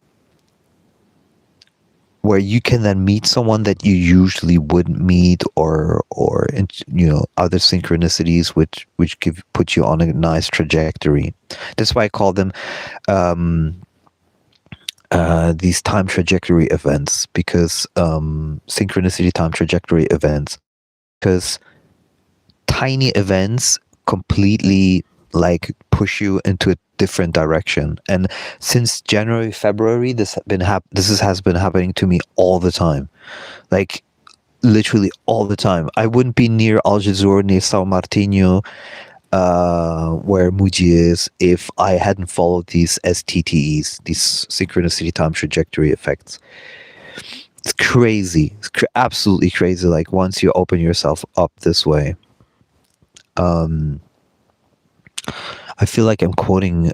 then meet someone that you usually wouldn't meet, or other synchronicities which put you on a nice trajectory. That's why I call them these time trajectory events, because synchronicity time trajectory events, because tiny events completely like push you into a different direction. And since January, February, this has been happening to me all the time, like literally all the time. I wouldn't be near Algesur, near São Martinho, where Mooji is, if I hadn't followed these STTEs, these synchronicity time trajectory effects. It's crazy. It's absolutely crazy. Like, once you open yourself up this way, I feel like I'm quoting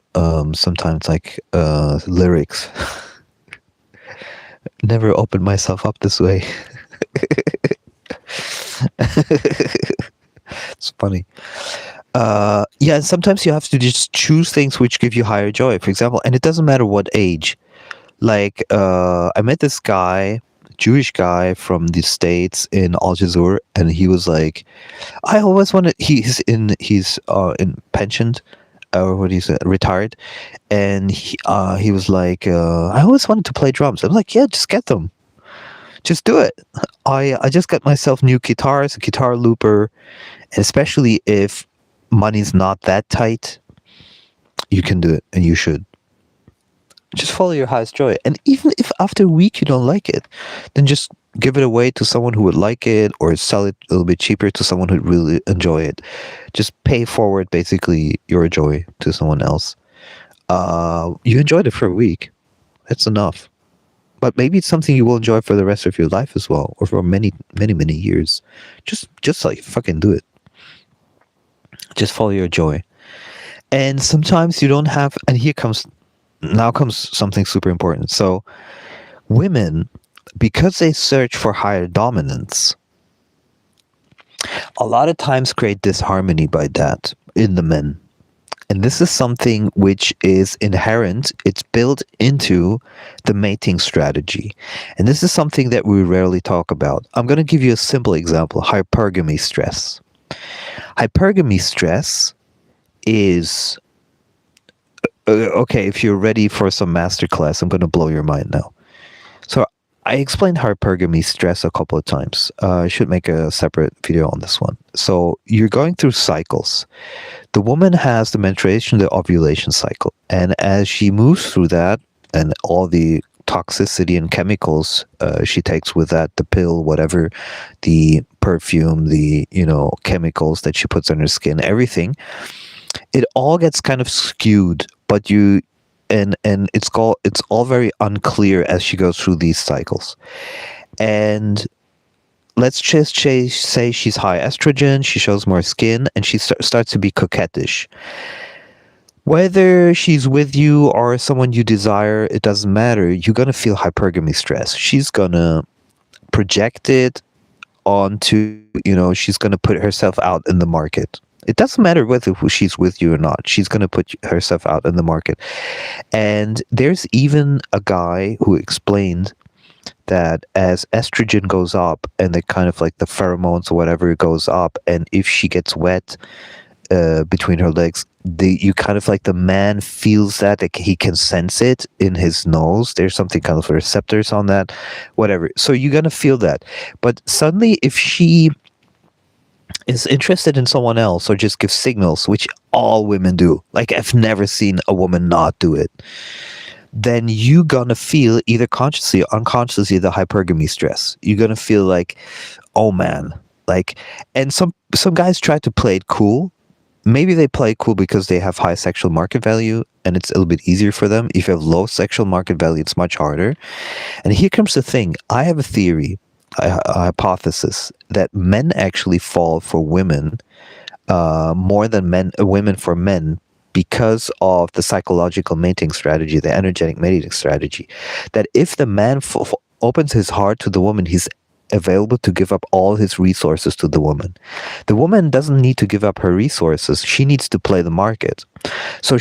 sometimes like lyrics. Never opened myself up this way. It's funny. Yeah, and sometimes you have to just choose things which give you higher joy, for example, and it doesn't matter what age. Like, I met this guy, Jewish guy from the States in Algesur, and he was like, I always wanted, he's in pensioned, or what he's retired, and he was like, I always wanted to play drums. I'm like, yeah, just get them. Just do it. I just got myself new guitars, a guitar looper, and especially if money's not that tight, you can do it, and you should. Just follow your highest joy. And even if after a week you don't like it, then just give it away to someone who would like it, or sell it a little bit cheaper to someone who'd really enjoy it. Just pay forward basically your joy to someone else. You enjoyed it for a week. That's enough. But maybe it's something you will enjoy for the rest of your life as well, or for many, many, many years. Just like fucking do it. Just follow your joy. And sometimes you don't have, and now comes something super important. So women, because they search for higher dominance, a lot of times create disharmony by that in the men. And this is something which is inherent. It's built into the mating strategy. And this is something that we rarely talk about. I'm going to give you a simple example: hypergamy stress. Hypergamy stress is okay. If you're ready for some masterclass, I'm going to blow your mind now. So I explained hypergamy stress a couple of times. I should make a separate video on this one. So you're going through cycles. The woman has the menstruation, the ovulation cycle, and as she moves through that, and all the toxicity and chemicals she takes with that, the pill, whatever, the perfume, the chemicals that she puts on her skin, everything, it all gets kind of skewed. But and it's all very unclear as she goes through these cycles. And let's just say she's high estrogen, she shows more skin, and she starts to be coquettish. Whether she's with you or someone you desire, it doesn't matter. You're going to feel hypergamy stress. She's going to project it onto, she's going to put herself out in the market. It doesn't matter whether she's with you or not. She's going to put herself out in the market. And there's even a guy who explained that as estrogen goes up and the kind of like the pheromones or whatever goes up, and if she gets wet between her legs, you kind of like the man feels that, like he can sense it in his nose. There's something kind of receptors on that, whatever. So you're going to feel that. But suddenly if she is interested in someone else or just gives signals, which all women do, like I've never seen a woman not do it, then you're gonna feel either consciously or unconsciously the hypergamy stress. You're gonna feel like, oh man, like, and some guys try to play it cool. Maybe they play it cool because they have high sexual market value and it's a little bit easier for them. If you have low sexual market value, it's much harder. And here comes the thing. I have a theory, a hypothesis, that men actually fall for women more than women for men, because of the psychological mating strategy, the energetic mating strategy. That if the man opens his heart to the woman, he's available to give up all his resources to the woman. The woman doesn't need to give up her resources. She needs to play the market. So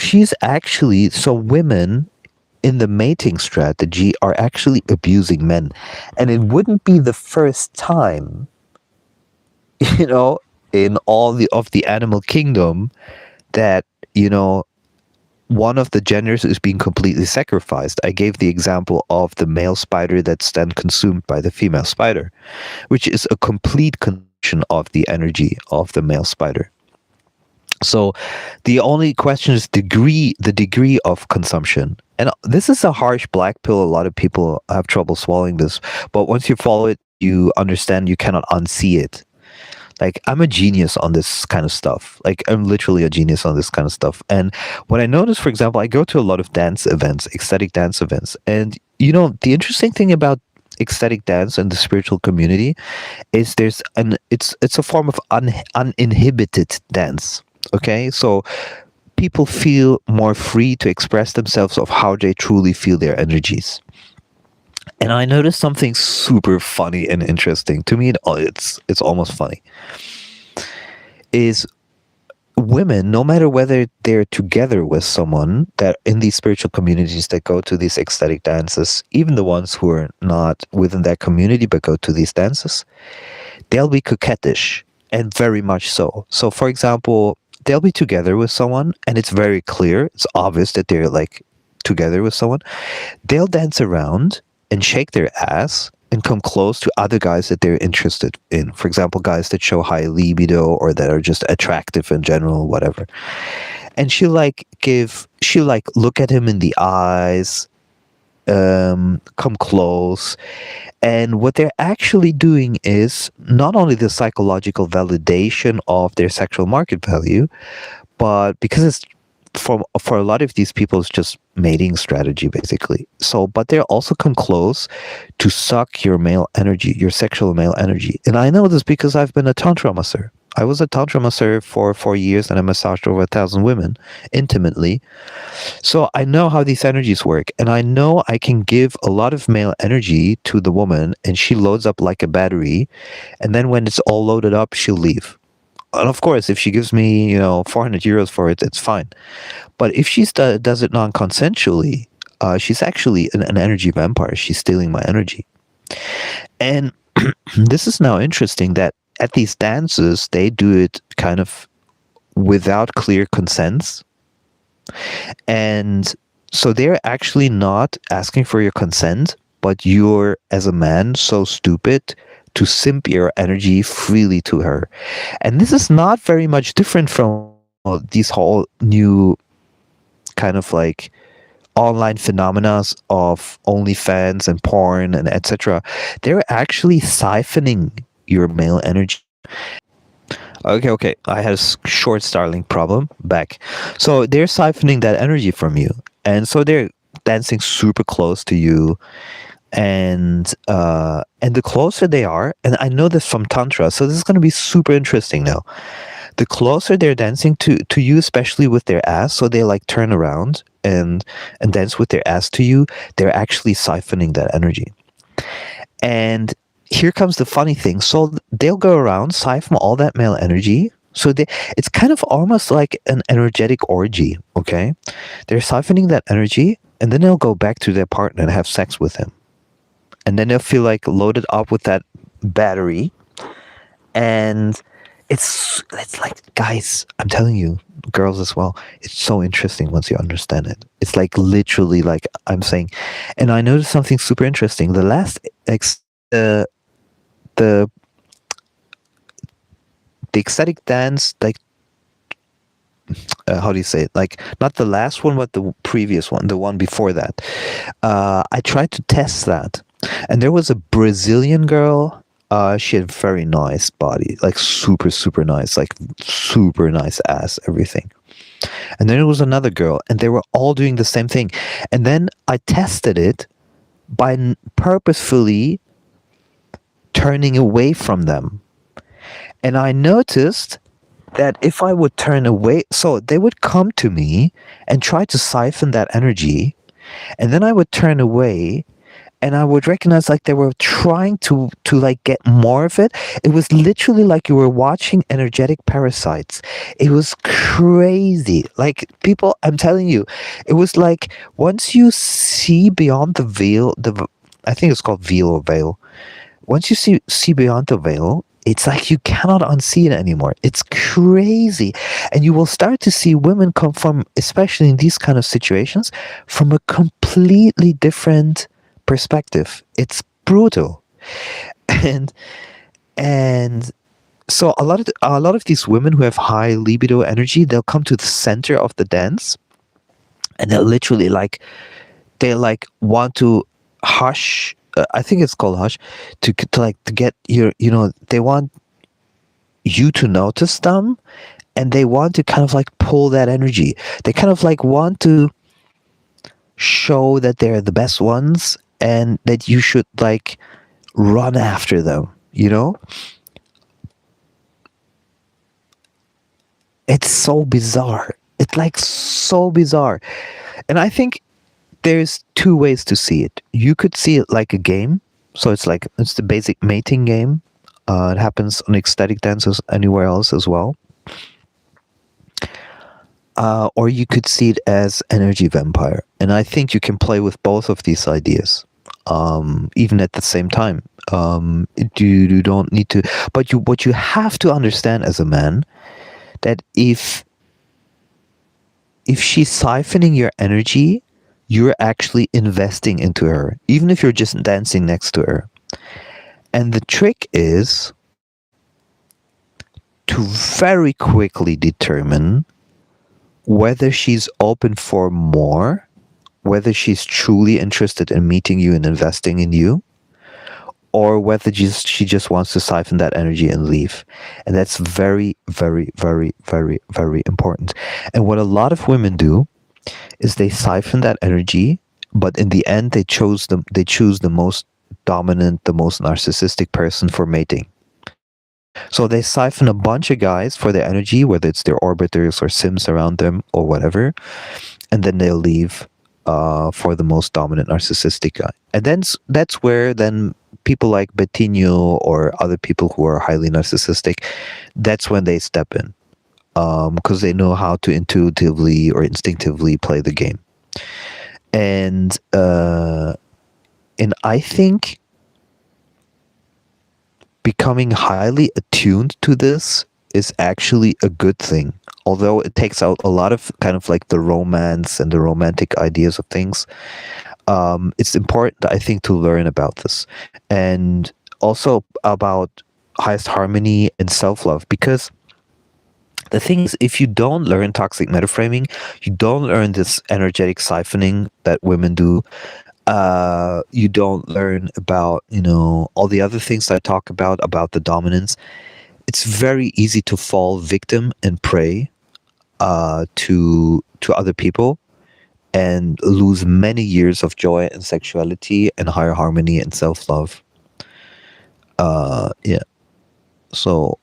women in the mating strategy are actually abusing men. And it wouldn't be the first time, in all of the animal kingdom, that one of the genders is being completely sacrificed. I gave the example of the male spider that's then consumed by the female spider, which is a complete consumption of the energy of the male spider. So the only question is the degree of consumption. And this is a harsh black pill. A lot of people have trouble swallowing this, but once you follow it, you understand you cannot unsee it. Like, I'm a genius on this kind of stuff. Like, I'm literally a genius on this kind of stuff. And what I noticed, for example, I go to a lot of dance events, ecstatic dance events. And, the interesting thing about ecstatic dance and the spiritual community is it's a form of uninhibited dance. Okay? So people feel more free to express themselves of how they truly feel their energies. And I noticed something super funny and interesting. To me, it's almost funny. Is women, no matter whether they're together with someone, that in these spiritual communities that go to these ecstatic dances, even the ones who are not within that community but go to these dances, they'll be coquettish, and very much so. So, for example, they'll be together with someone, and it's very clear, it's obvious that they're like together with someone. They'll dance around and shake their ass and come close to other guys that they're interested in. For example, guys that show high libido or that are just attractive in general, whatever. And she'll look at him in the eyes, come close. And what they're actually doing is not only the psychological validation of their sexual market value, but because it's for a lot of these people, it's just mating strategy, basically. So, but they also come close to suck your male energy, your sexual male energy. And I know this because I've been a tantra masseur. I was a tantra masseur for 4 years, and I massaged over 1,000 women intimately. So I know how these energies work, and I know I can give a lot of male energy to the woman, and she loads up like a battery. And then when it's all loaded up, she'll leave. And of course, if she gives me, 400 euros for it, it's fine. But if she does it non-consensually, she's actually an energy vampire. She's stealing my energy. And this is now interesting that at these dances, they do it kind of without clear consents. And so they're actually not asking for your consent, but you're, as a man, so stupid to simp your energy freely to her. And this is not very much different from these whole new kind of like online phenomena of OnlyFans and porn and etc. They're actually siphoning your male energy. Okay. I had a short Starlink problem back. So they're siphoning that energy from you. And so they're dancing super close to you. And the closer they are, and I know this from Tantra, so this is going to be super interesting now. The closer they're dancing to you, especially with their ass, so they like turn around and dance with their ass to you, they're actually siphoning that energy. And here comes the funny thing. So they'll go around, siphon all that male energy. So it's kind of almost like an energetic orgy, okay? They're siphoning that energy, and then they'll go back to their partner and have sex with him. And then they'll feel like loaded up with that battery. And it's like, guys, I'm telling you, girls as well, it's so interesting once you understand it. It's like literally like I'm saying. And I noticed something super interesting. The last the ecstatic dance, like how do you say it? Like not the last one, but the previous one, the one before that. I tried to test that, and there was a Brazilian girl. She had a very nice body, like super, super nice, like super nice ass, everything. And then there was another girl, and they were all doing the same thing. And then I tested it by purposefully turning away from them. And I noticed that if I would turn away, so they would come to me and try to siphon that energy, and then I would turn away, and I would recognize like they were trying to like get more of it. It was literally like you were watching energetic parasites. It was crazy. Like people, I'm telling you, it was like once you see beyond the veil, I think it's called veil or veil. Once you see beyond the veil, it's like you cannot unsee it anymore. It's crazy. And you will start to see women come from, especially in these kind of situations, from a completely different perspective. It's brutal. And so a lot of these women who have high libido energy, they'll come to the center of the dance, and they'll literally they want to hush. I think it's called hush, to get your, they want you to notice them, and they want to kind of like pull that energy. They kind of like want to show that they're the best ones and that you should like run after them, It's so bizarre. It's like so bizarre. And I think there's two ways to see it. You could see it like a game. So it's the basic mating game. It happens on ecstatic dances anywhere else as well. Or you could see it as energy vampire. And I think you can play with both of these ideas, even at the same time. You don't need to, but what you have to understand as a man, that if she's siphoning your energy, you're actually investing into her, even if you're just dancing next to her. And the trick is to very quickly determine whether she's open for more, whether she's truly interested in meeting you and investing in you, or whether she just wants to siphon that energy and leave. And that's very, very, very, very, very important. And what a lot of women do is they siphon that energy, but in the end they choose the most dominant, the most narcissistic person for mating. So they siphon a bunch of guys for their energy, whether it's their orbiters or sims around them or whatever, and then they'll leave for the most dominant narcissistic guy. And then that's where then people like Betinho or other people who are highly narcissistic, that's when they step in, because they know how to intuitively or instinctively play the game. And I think becoming highly attuned to this is actually a good thing. Although it takes out a lot of kind of like the romance and the romantic ideas of things, it's important, I think, to learn about this, and also about highest harmony and self-love, because the thing is, if you don't learn toxic metaframing, you don't learn this energetic siphoning that women do. You don't learn about, all the other things I talk about the dominance. It's very easy to fall victim and prey to other people, and lose many years of joy and sexuality and higher harmony and self-love. Yeah. So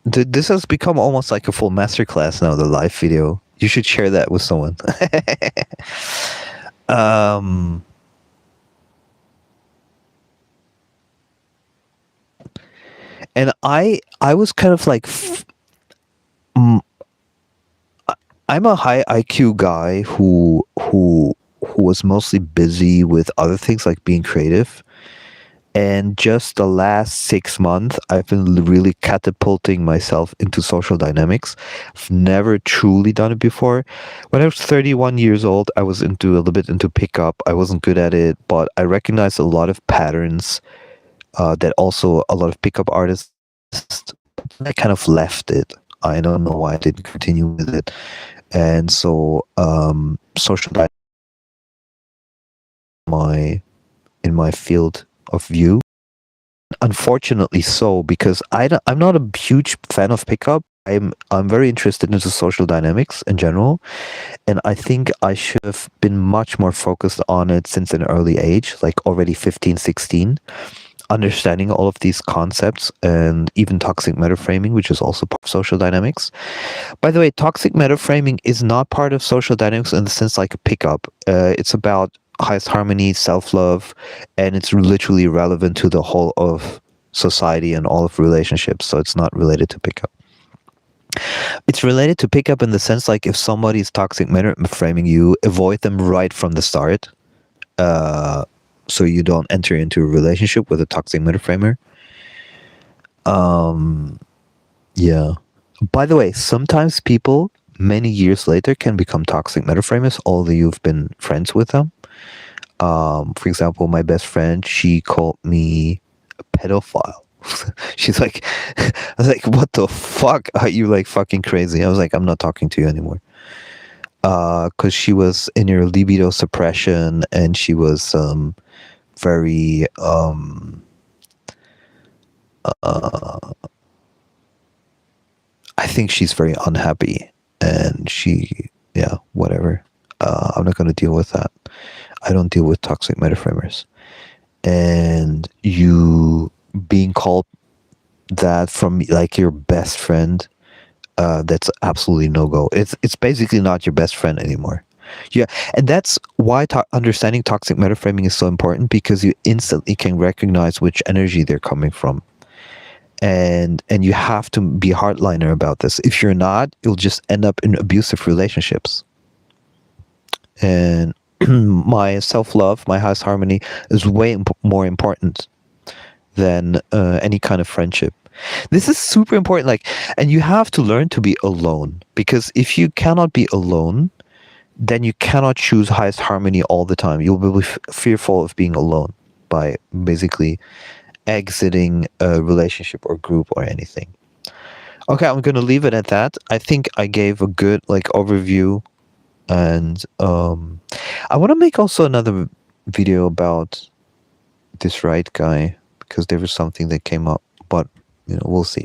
this has become almost like a full masterclass now, the live video. You should share that with someone. And I was kind of like, I'm a high IQ guy who was mostly busy with other things like being creative. And just the last 6 months, I've been really catapulting myself into social dynamics. I've never truly done it before. When I was 31 years old, I was a little bit into pickup. I wasn't good at it, but I recognized a lot of patterns that also a lot of pickup artists. I kind of left it. I don't know why I didn't continue with it. And so social dynamics in my field of view. Unfortunately so, because I'm not a huge fan of pickup. I'm very interested into social dynamics in general, and I think I should have been much more focused on it since an early age, like already 15, 16, understanding all of these concepts, and even toxic metaframing, which is also part of social dynamics. By the way, toxic metaframing is not part of social dynamics in the sense like a pickup. It's about highest harmony, self-love, and it's literally relevant to the whole of society and all of relationships, so it's not related to pickup. It's related to pickup in the sense like if somebody is toxic metaframing you, avoid them right from the start, so you don't enter into a relationship with a toxic metaframer. Yeah. By the way, sometimes people many years later can become toxic metaframers, although you've been friends with them. For example, my best friend, she called me a pedophile. She's like, I was like, what the fuck? Are you like fucking crazy? I was like, I'm not talking to you anymore. Because she was in her libido suppression, and she was very I think she's very unhappy, and whatever. I'm not going to deal with that. I don't deal with toxic metaframers. And you being called that from like your best friend, that's absolutely no go. It's basically not your best friend anymore. Yeah, and that's why understanding toxic metaframing is so important, because you instantly can recognize which energy they're coming from. And you have to be a hardliner about this. If you're not, you'll just end up in abusive relationships. And my self-love, my highest harmony, is way more important than any kind of friendship. This is super important. Like, and you have to learn to be alone, because if you cannot be alone, then you cannot choose highest harmony all the time. You'll be fearful of being alone by basically exiting a relationship or group or anything. Okay, I'm going to leave it at that. I think I gave a good like overview, and I want to make also another video about this right guy, because there was something that came up, but we'll see.